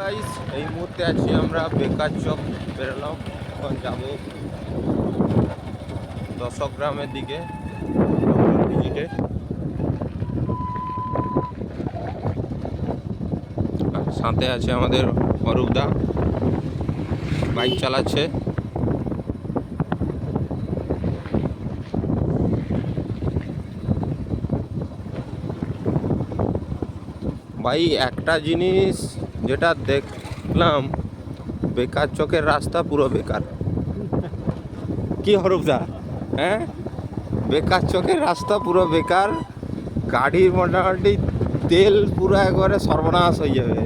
Guys, এই মুহূর্তে আছি আমরা বেকার চক বেরোলাম। এখন যাব দশগ্রামের দিকে ভিজিটে। সাথে আছে আমাদের অরূপদা, বাইক চালাচ্ছে। ভাই, একটা জিনিস যেটা দেখলাম, বেকার চকের রাস্তা পুরো বেকার। কি অরূপদা? হ্যাঁ, বেকার চকের রাস্তা পুরো বেকার। গাড়ির মোটামুটি তেল পুরো একবারে সর্বনাশ হয়ে যাবে।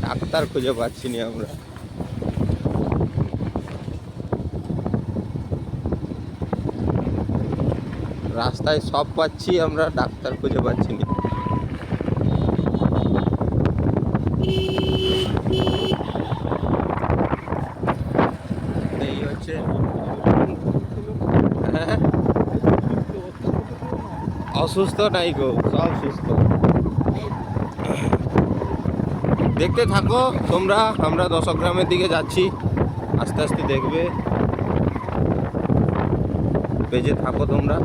ডাক্তার খুঁজে পাচ্ছি না আমরা। রাস্তায় সব পাচ্ছি, আমরা ডাক্তার খুঁজে পাচ্ছি না। এই হচ্ছে, হ্যাঁ, অসুস্থ নাই গো, সব সুস্থ। দেখতে থাকো তোমরা, আমরা দশগ্রামের দিকে যাচ্ছি, আস্তে আস্তে দেখবে, বেজে থাকো তোমরা।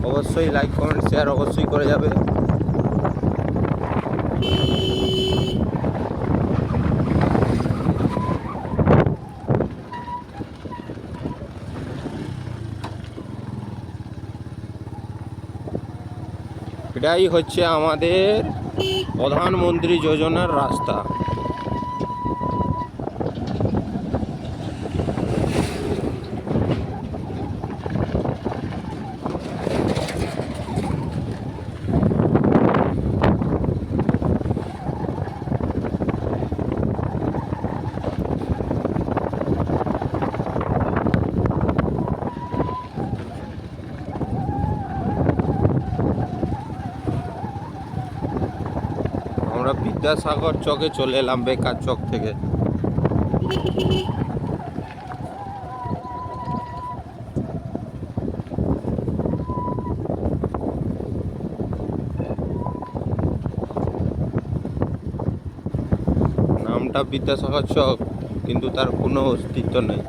অবশ্যই লাইক কমেন্ট শেয়ার অবশ্যই করে যাবে। এটাই হচ্ছে আমাদের প্রধানমন্ত্রী যোজনার রাস্তা। আমরা বিদ্যাসাগর চকে চলে এলাম বেকার চক থেকে। নামটা বিদ্যাসাগর চক, কিন্তু তার কোনো অস্তিত্ব নেই।